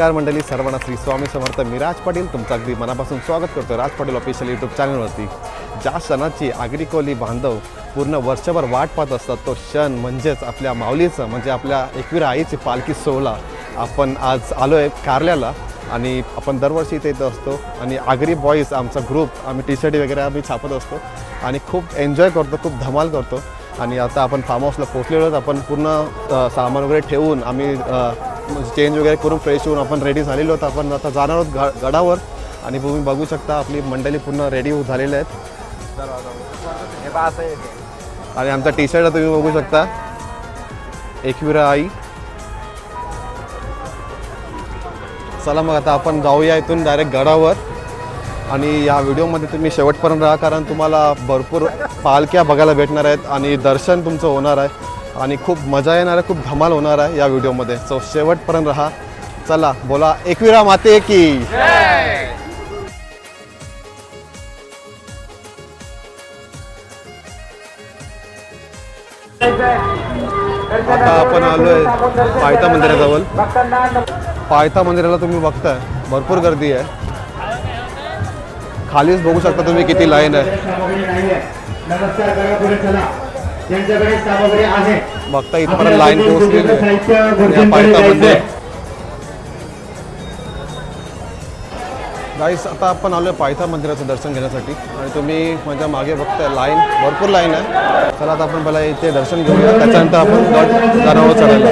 नमस्कार मंडळी, सर्वांना श्री स्वामी समर्थ. मी राज पाटील तुमचं अगदी मनापासून स्वागत करतो राज पाटील ऑफिशियल यूट्यूब चॅनलवरती. ज्या क्षणाची आगरी कोली बांधव पूर्ण वर्षभर वाट पाहत असतात तो क्षण म्हणजेच आपल्या माऊलीचं म्हणजे आपल्या एकविरा आईची पालखी सोहळा. आपण आज आलो आहे कारल्याला आणि आपण दरवर्षी इथे येत असतो आणि आगरी बॉईज आमचा ग्रुप आम्ही टी शर्ट वगैरे आम्ही छापत असतो आणि खूप एन्जॉय करतो, खूप धमाल करतो. आणि आता आपण फार्म हाऊसला पोहोचलेलो आहोत. आपण पूर्ण सामान वगैरे ठेवून आम्ही चेंज वगैरे करून फ्रेश होऊन आपण रेडी झालेलो आहोत. आपण आता जाणार आहोत गडावर आणि तुम्ही बघू शकता आपली मंडळी पूर्ण रेडी झालेले आहेत. आणि आमचा टी शर्ट तुम्ही बघू शकता एकविरा आई. चला मग आता आपण जाऊया इथून डायरेक्ट गडावर आणि या व्हिडिओमध्ये तुम्ही शेवटपर्यंत राहा कारण तुम्हाला भरपूर पालख्या बघायला भेटणार आहेत आणि दर्शन तुमचं होणार आहे आणि खूप मजा येणार आहे, खूप धमाल होणार आहे या व्हिडिओमध्ये. सो शेवटपर्यंत राहा. चला बोला एकविरा माते की. आता आपण आलोय पायथा मंदिराजवळ. पायथा मंदिराला तुम्ही बघताय भरपूर गर्दी आहे. खालीच बघू शकता तुम्ही किती लाईन आहे. बघता इथपर्यंत लाईन पोहोचलेली आहे पायथा मंदिर. गाईस आता आपण आलोय पायथा मंदिराचं दर्शन घेण्यासाठी आणि तुम्ही माझ्या मागे बघताय लाईन, भरपूर लाईन आहे. चला आता आपण पहिला इथे दर्शन घेऊया, त्याच्यानंतर आपण गडावर चढायला.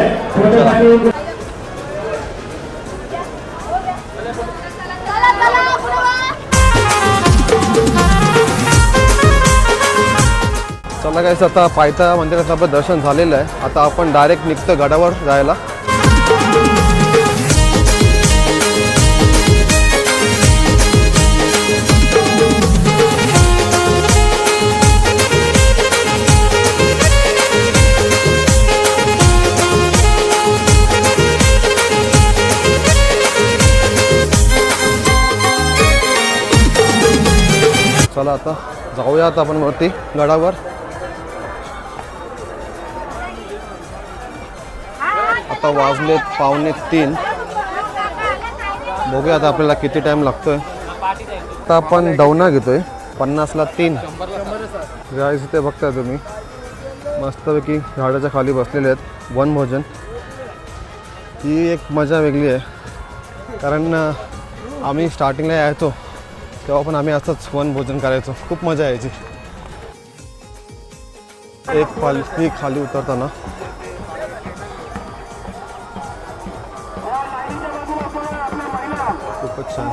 चला चला गाईस आता पायथा मंदिराचं आपलं दर्शन झालेलं आहे. आता आपण डायरेक्ट निघतो गडावर जायला. चला आता जाऊया आता आपण वरती गडावर. आता वाजलेत 2:45. बघूया आता आपल्याला किती टाइम लागतोय. आता आपण दवना घेतोय 50ला 3. गाईस इथे बघताय तुम्ही मस्तपैकी झाडाच्या खाली बसलेले आहेत वनभोजन. ही एक मजा वेगळी आहे कारण आम्ही स्टार्टिंगला यायचो तेव्हा पण आम्ही असंच वनभोजन करायचो, खूप मजा यायची. एक पालखी खाली उतरताना खूपच छान.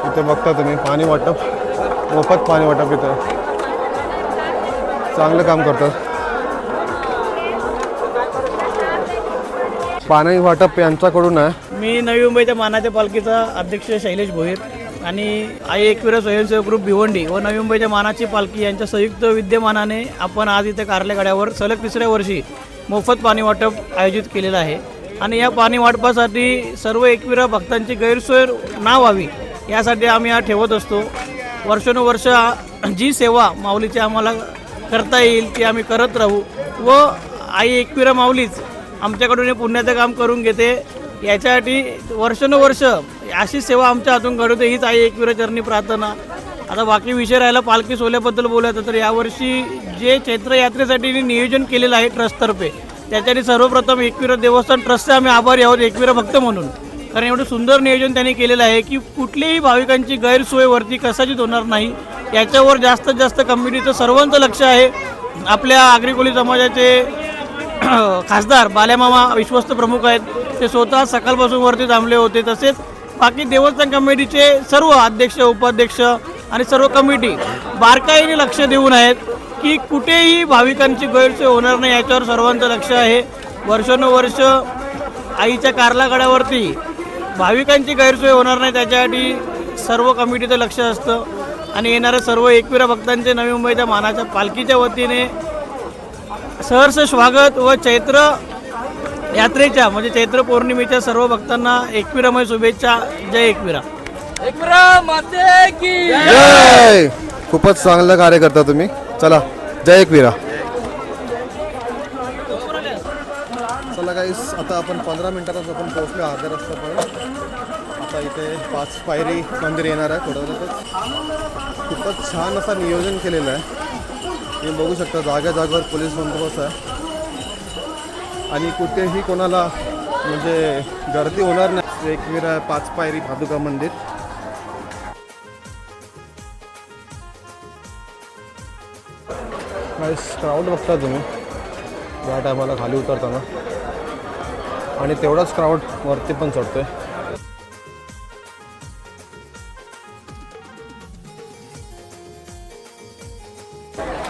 इथे बघता तुम्ही पाणी वाटप, मोफत पाणी वाटप इथं चांगलं काम करतात. पाणी वाटप यांच्याकडून आहे. मी नवी मुंबईच्या मानाच्या पालखीचा अध्यक्ष शैलेश भोईर आणि आई एकविरा स्वयंसेवक ग्रुप भिवंडी व नवी मुंबईच्या मानाची पालखी यांच्या संयुक्त विद्यमानाने आपण आज इथे कारल्या गडावर सलग 3ऱ्या वर्षी मोफत पाणी वाटप आयोजित केलेलं आहे. आणि या पाणी वाटपासाठी सर्व एकविरा भक्तांची गैरसोय ना व्हावी यासाठी आम्ही हा ठेवत असतो. वर्षानुवर्ष जी सेवा माऊलीची आम्हाला करता येईल ती आम्ही करत राहू व आई एकविरा माऊलीच आमच्याकडून हे पुण्याचं काम करून घेते. याच्यासाठी वर्षानुवर्ष अशी सेवा आमच्या हातून घडवते हीच आई एकविरा चरणी प्रार्थना. आता बाकी विषय राहिला पालखी सोहळ्याबद्दल बोलायचं तर यावर्षी जे चैत्र यात्रेसाठी नियोजन केलेलं आहे ट्रस्टतर्फे त्याच्यासाठी सर्वप्रथम एकविरा देवस्थान ट्रस्टचे आम्ही आभारी आहोत एकविरा भक्त म्हणून. कारण एवढं सुंदर नियोजन त्यांनी केलेलं आहे की कुठलीही भाविकांची गैरसोय वरती कशाचीच होणार नाही. याच्यावर जास्तीत जास्त कमिटीचं सर्वांचं लक्ष आहे. आपल्या आगरी कोळी समाजाचे खासदार बाल्यामामा विश्वस्त प्रमुख आहेत, ते स्वतः सकाळपासून वरती थांबले होते. तसेच बाकी देवस्थान कमिटीचे सर्व अध्यक्ष उपाध्यक्ष आणि सर्व कमिटी बारकाईने लक्ष देऊन आहेत की कुठेही भाविकांची गैरसोय होणार नाही याच्यावर सर्वांचं लक्ष आहे. वर्षानुवर्ष आईच्या कारला गडावरती भाविकांची गैरसोय होणार नाही त्याच्यासाठी सर्व कमिटीचं लक्ष असतं. आणि येणाऱ्या सर्व एकविरा भक्तांचे नवी मुंबईच्या मानाच्या पालखीच्या वतीने सहर्ष स्वागत व चैत्र यात्रेच्या म्हणजे चैत्र पौर्णिमेच्या सर्व भक्तांना एकविरामय शुभेच्छा. जय एकविरा. जय. खूपच चांगलं कार्य करता तुम्ही. चला जय एकविरा. चला गाईस, आता आपण 15 मिनिटातच आपण पोहोचलो अर्ध्या रस्त्यापर्यंत. आता इथे 5 पायरी मंदिर येणार आहे थोड्या वेळातच. खूपच छान असं नियोजन केलेलं आहे. तुम्ही बघू शकता जागा जागेवर पोलीस बंदोबस्त आहे आणि कुठेही कोणाला म्हणजे गर्दी होणार नाही. एकविरा 5 पायरी पादुका मंदिर. क्राऊड बघता तुम्ही या टायमाला खाली उतरताना, आणि तेवढाच क्राऊड वरती पण चढतोय.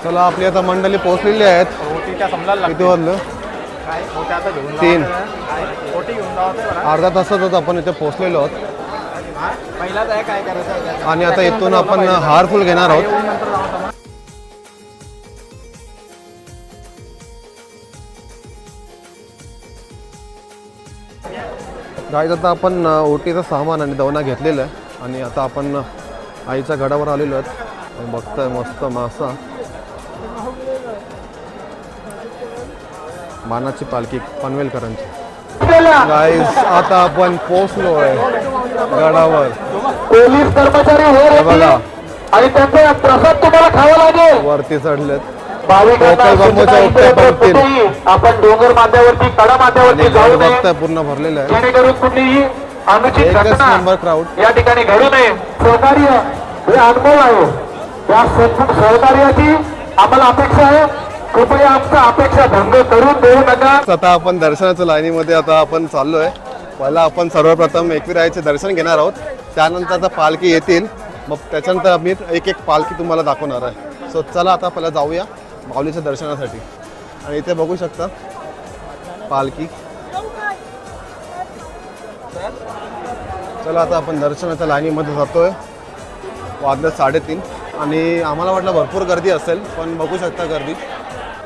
चला आपली आता मंडळी पोहोचलेली आहेत. किती वाजलं? 3. अर्धा तासातच आपण इथे पोहोचलेलो आहोत आणि आता इथून आपण हार फुल घेणार आहोत. गाईज आता आपण ओटीचं सामान आणि दवना घेतलेलं आहे आणि आता आपण आईच्या गडावर आलेलो आहेत. बघताय मस्त मासा, मानाची पालखी पनवेलकरांची. गाईज आता आपण पोहोचलो आहे गडावर. पोलीस कर्मचारी बघा आणि त्यांचा प्रसाद तुम्हाला खावा लागेल. वरती चढलेत. आपण डोंगर माथ्यावरती कडा माथ्यावरती जाऊ नये. बघताय पूर्ण भरलेलं आहे. जेणेकरून कुठलीही अनुचित एकच घटना नंबर क्राऊड. या ठिकाणी घडू नये. सहकार्य हे अनमोल आहे. या सहकार्याची आम्हाला अपेक्षा आहे. कृपया आमचा अपेक्षा भंग करून देऊ नका. आता आपण दर्शनाच्या लाईनीमध्ये आता आपण चाललोय. पहिला आपण सर्वप्रथम एकविरायाचे दर्शन घेणार आहोत. त्यानंतर आता पालखी येतील. मग त्याच्यानंतर आम्ही एक एक पालखी तुम्हाला दाखवणार आहे. सो चला आता पहिला जाऊया माऊलीच्या दर्शनासाठी. आणि इथे बघू शकता पालखी. चला आता आपण दर्शनाच्या लाईनीमध्ये जातोय. वाजलं 3:30 आणि आम्हाला वाटलं भरपूर गर्दी असेल, पण बघू शकता गर्दी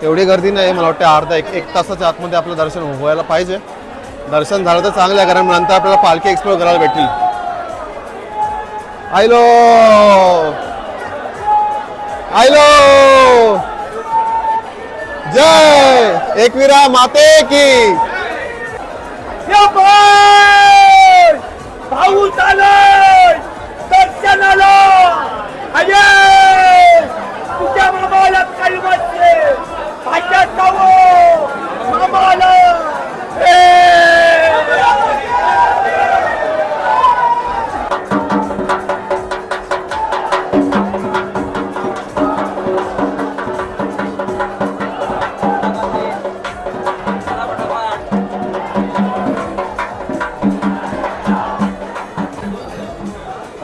एवढी गर्दी नाही. मला वाटतं अर्धा एक तासाच्या आतमध्ये आपलं दर्शन व्हायला पाहिजे. दर्शन झालं तर चांगलं आहे, कारण नंतर आपल्याला पालखी एक्सप्लोर करायला भेटेल. आयलो आयलो. जय एकविरा माते की. भाऊ चालय दर्शनाला. अरे तुझ्या मामाला काही वाटते भाषा जावो मामाला.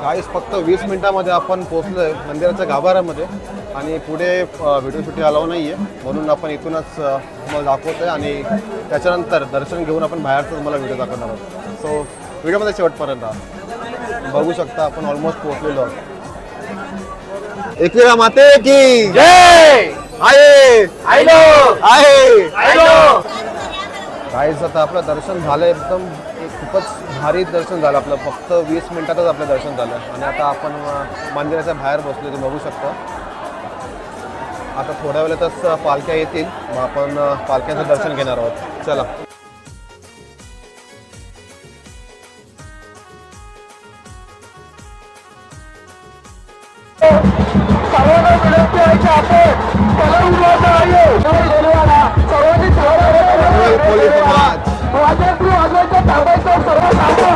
गाईस फक्त 20 मिनिटामध्ये आपण पोहोचलोय मंदिराच्या गाभाऱ्यामध्ये आणि पुढे व्हिडिओ शूटिंग अलाव नाही आहे, म्हणून आपण इथूनच तुम्हाला दाखवतोय आणि त्याच्यानंतर दर्शन घेऊन आपण बाहेरचं तुम्हाला व्हिडिओ दाखवणार आहोत. सो व्हिडिओमध्ये शेवटपर्यंत बघू शकता आपण ऑलमोस्ट पोहोचलेलो आहोत. एकविरा माते की जय. आहे आहे गाईस आता आपलं दर्शन झालं एकदम खूपच भारी दर्शन झालं आपलं. फक्त 20 मिनिटातच आपलं दर्शन झालं आणि आता आपण मंदिराच्या बाहेर बसलो ते बघू शकतो. आता थोड्या वेळातच पालख्या येतील, मग आपण पालख्यांचं दर्शन घेणार आहोत. चला सर्वांना विनंती आहे की आपण त्याला उडवायचं आहे. सर्वांनी पोलीस समाज वाजवायचं थांबायचं सर्व थांबा.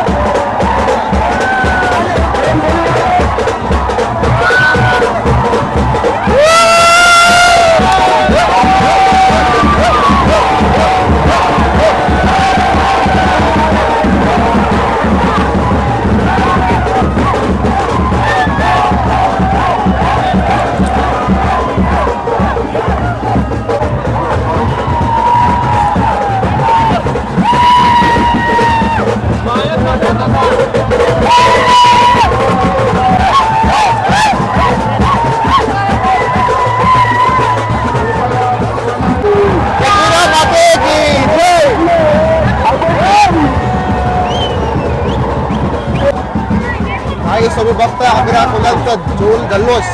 बघताय आग्रा कोल्यांचा झोल जल्लोष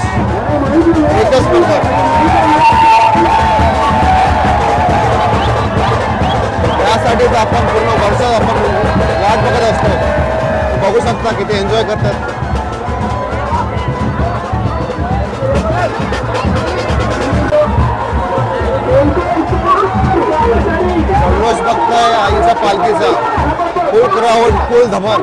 एकच नंबर. यासाठीच आपण पूर्ण वर्ष आपण वाट बघत असतो. बघू शकता किती एन्जॉय करतात. जल्लोष बघताय आईचा पालखीचा फुल क्राऊड फुल धमाल.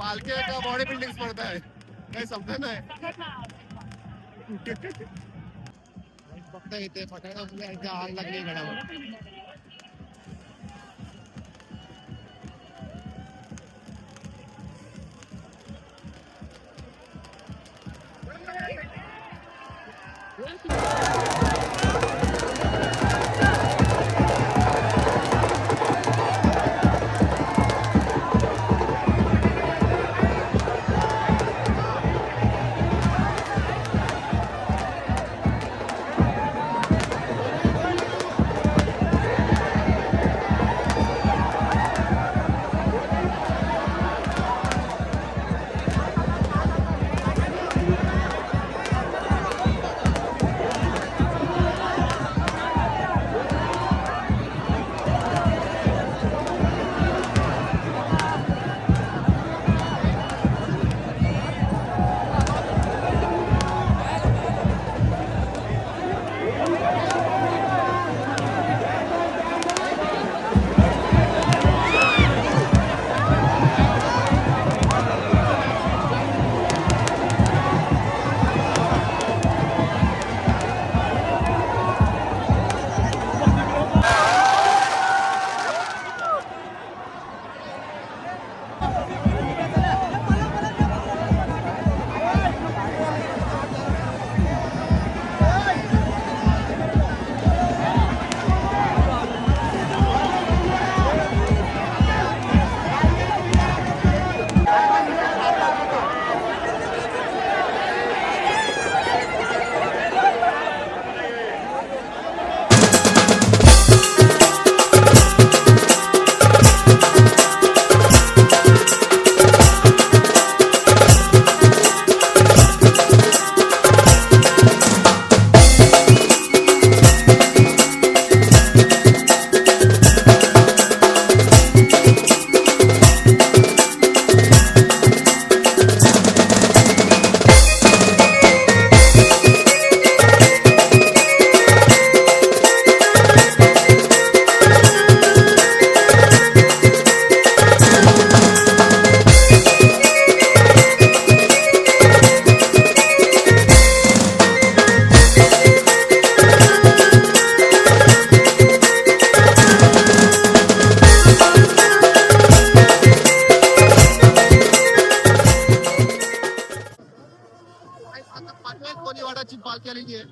पालखी आहे का बॉडी बिल्डिंग स्पर्धा आहे काही समजा नाही. फक्त इथे फटाका मुले आग लागली गडावर. कोलीवाडाची पालखी आलेली आहे.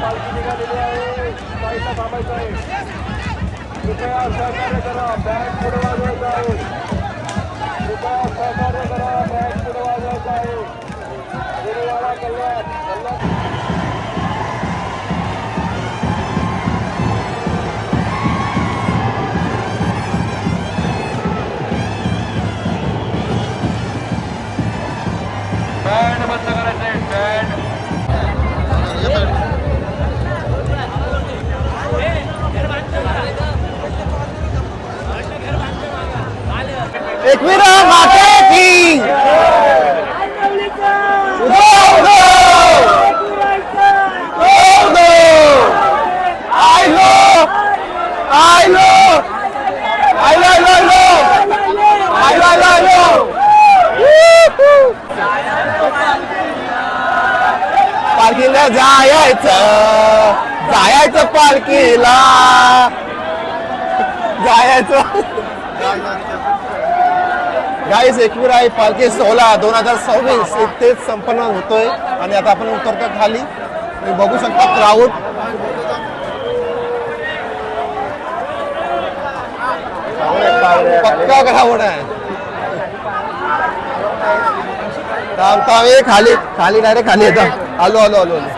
पालखी निघालेली आहे. पायथा थांबायचं आहे. कृपया सहकार्य करा. बॅग पुढे वाजवायचं आहे. कृपया सहकार्य करा. बॅग पुढे वाजवायचं आहे. गुरुवारा कल्याण बँड बंद करायचं आहे. बँड एकवीरा माते की उदो उदो उदो आयलो आयलो आयलो आयलो आयलो आयलो आयलो पालखीला जायचं जायचं पालखीला जायचं गाईस एकविराई पालखी सोहळा 2026 इथेच संपन्न होतोय आणि आता आपण उतरतो खाली. तुम्ही बघू शकता क्राऊड. पक्का क्राऊड आहे. थांब ये खाली खाली डायरेक्ट खाली येतं. आलो आलो आलो आलो.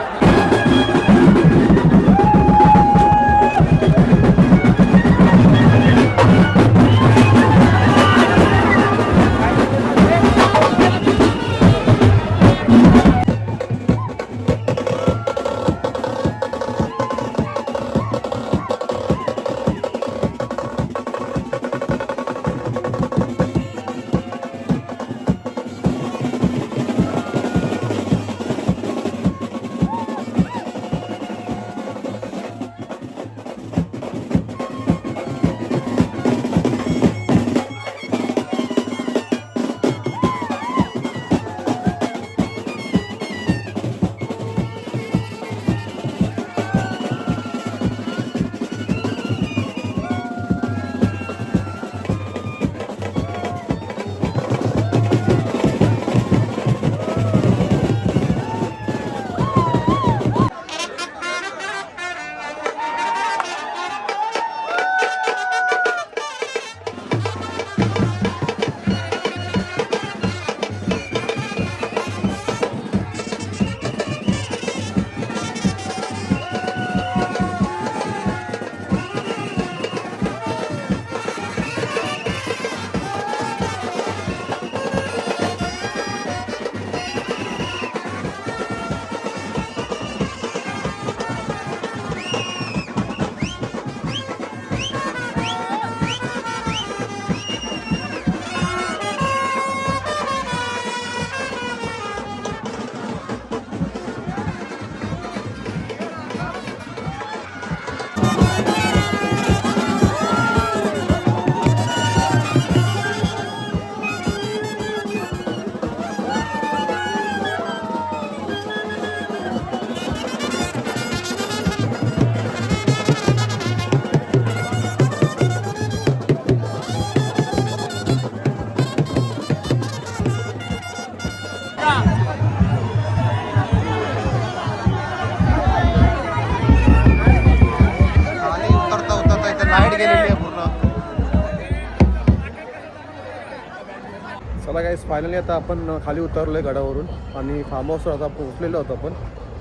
चला गाईस फायनली आता आपण खाली उतरलो आहे गडावरून आणि फार्म हाऊसवर आता पोहोचलेलो होतो आपण.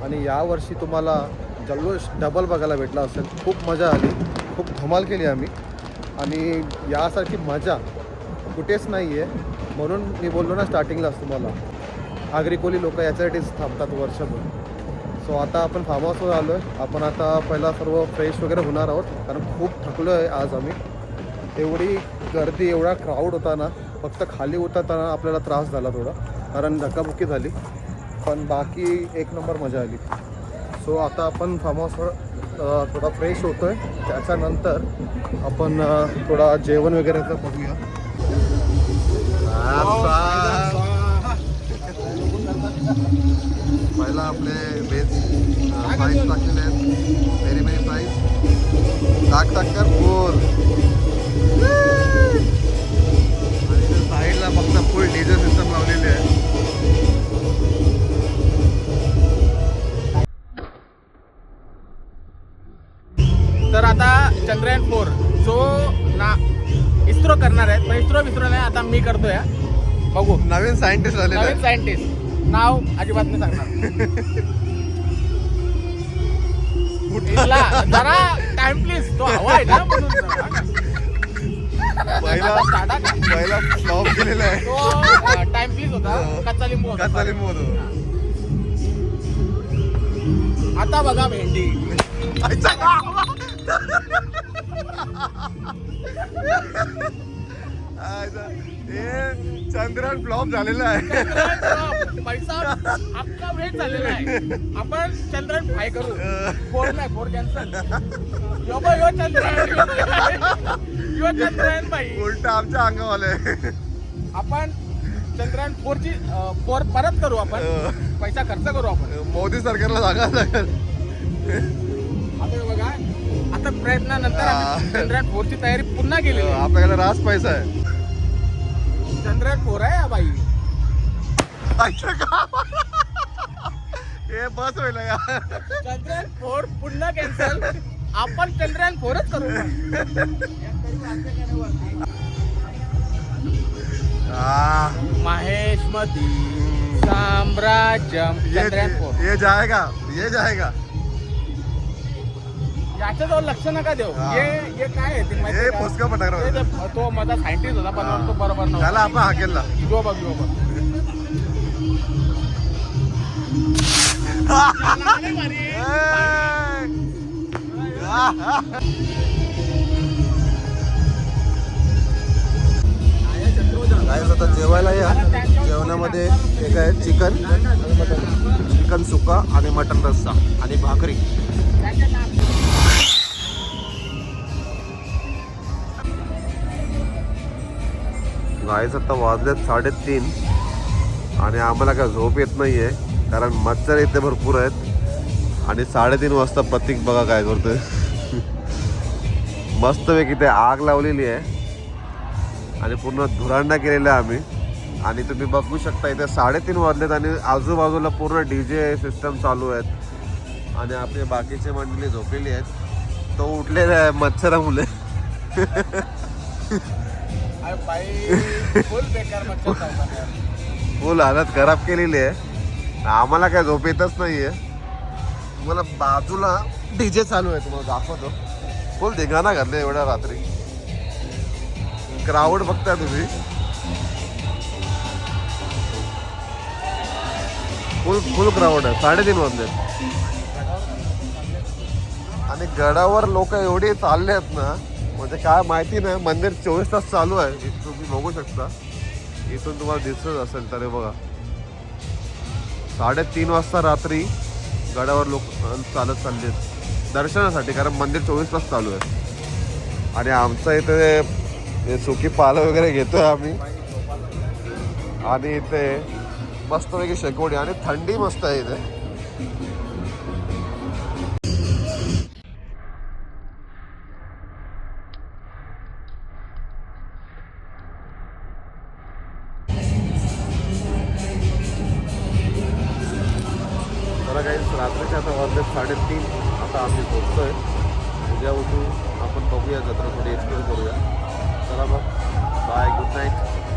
आणि यावर्षी तुम्हाला जल्लोष डबल बघायला भेटला असेल. खूप मजा आली, खूप धमाल केली आम्ही आणि यासारखी मजा कुठेच नाही आहे. म्हणून मी बोललो ना स्टार्टिंगलाच तुम्हाला, आगरी कोली लोक याच्यासाठीच थांबतात वर्षभर. सो आता आपण फार्म हाऊसवर आलो आहे. आपण आता पहिला सर्व फ्रेश वगैरे होणार आहोत कारण खूप थकलो आहे आज आम्ही. एवढी गर्दी, एवढा क्राऊड होता ना, फक्त खाली उतरताना आपल्याला त्रास झाला थोडा कारण धक्काबुक्की झाली, पण बाकी एक नंबर मजा आली. सो आता आपण फार्म हाऊसवर थोडा फ्रेश होतो आहे. त्याच्यानंतर आपण थोडा जेवण वगैरेचं बघूया. पहिला आपले व्हेज फ्राईज टाकलेले आहेत, व्हेरी व्हेरी फ्राईज. टाक कर बोल. साईडला फक्त फुल डीजे सिस्टम लावलेली आहे. तर आता चंद्रयान 4 जो ना इस्रो करणार आहेत, पण इस्रो नाही, आता मी करतोय. बघू, नवीन सायंटिस्ट आले. नवीन सायंटिस्ट नाव अजिबात नाही सांगणार. जरा टाइम प्लीज, तो हवा आहे ना म्हणून. पहिला फ्लॉप केलेला आहे. तो टाइम प्लीज होता, कच्चा लिंबू होता. आता बघा भेंडी. चंद्रयान फ्लॉप झालेला आहे. पैसा अख्खा वेट झालेला आहे. आपण चंद्रयान 5 करू. 4 नाही, 4 कॅन्सल. यो चंद्रयान भाई उलटा आमच्या अंगावाले. आपण चंद्रयान 4 परत करू. आपण पैसा खर्च करू. आपण मोदी सरकारला सांगा लागेल. आता बघा, आता प्रयत्नानंतर आम्ही चंद्रयान 4 ची तयारी पुन्हा केली. आपल्याकडे रास पैसा आहे. चंद्रयान 4 आहे हा बाई. हे बस होईल यार. चंद्रयान 4 पुन्हा कॅन्सल. आपण चंद्रयान 4च करू. महेशमती साम्राज्यम चंद्रयान 4. ये जाएगा, ये जाएगा. याच्याजवळ लक्ष नका देऊ. हा. हे काय आहे ते माहिती हे आहे का? पुस्तकं पण टाकणार ते- ते- तो माझा सायंटिस्ट होता पण तो बरोबर नव्हता. त्याला आपण हाकेलला. जो बघ जो बघ. गाईस आता जेवायला या. जेवणामध्ये एक आहे चिकन आणि मटन. चिकन सुका आणि मटन रस्सा आणि भाकरी. गाईस आता वाजलेत 3:30 आणि आम्हाला काय झोप येत नाहीये कारण मच्छर इथे भरपूर आहेत. आणि 3:30 वाजता प्रतीक बघा काय करतोय. मस्तपैकी ते आग लावलेली आहे आणि पूर्ण धुरांडा केलेला आहे आम्ही. आणि तुम्ही बघू शकता इथे 3:30 वाजलेत आणि आजूबाजूला पूर्ण DJ सिस्टम चालू आहेत आणि आपले बाकीचे मंडळी झोपलेली आहेत. तो उठलेला आहे मच्छरामुळे. अरे बाई फुल बेकार मच्छर चावतात. फुल हालत खराब केलेली आहे. आम्हाला काय झोप येतच नाहीये. तुम्हाला बाजूला DJ चालू आहे, तुम्हाला दाखवतो. फुल धिंगाणा घातले एवढ्या रात्री. क्राऊड बघताय तुम्ही. फुल क्राऊड आहे. 3:30 वाजले आणि गडावर लोक एवढे चालले आहेत ना, म्हणजे काय माहिती नाही. मंदिर 24 तास चालू आहे. तुम्ही बघू शकता. इथून तुम्हाला दिसतच असेल तर हे बघा. 3:30 वाजता रात्री गडावर लोक चालत चालले आहेत दर्शनासाठी, कारण मंदिर 24 तास चालू आहे. आणि आमचं इथे सुकी पालं वगैरे घेतोय आम्ही. आणि इथे मस्तपैकी शेकोडी आणि थंडी मस्त आहे इथे. तर काही रात्रीच्या आता वाजले 3:30. आता आम्ही झोपतोय. उद्या उठू आपण बघूया, जत्रा थोडी एक्सप्लोर करूया. चला मग बाय, गुड नाईट.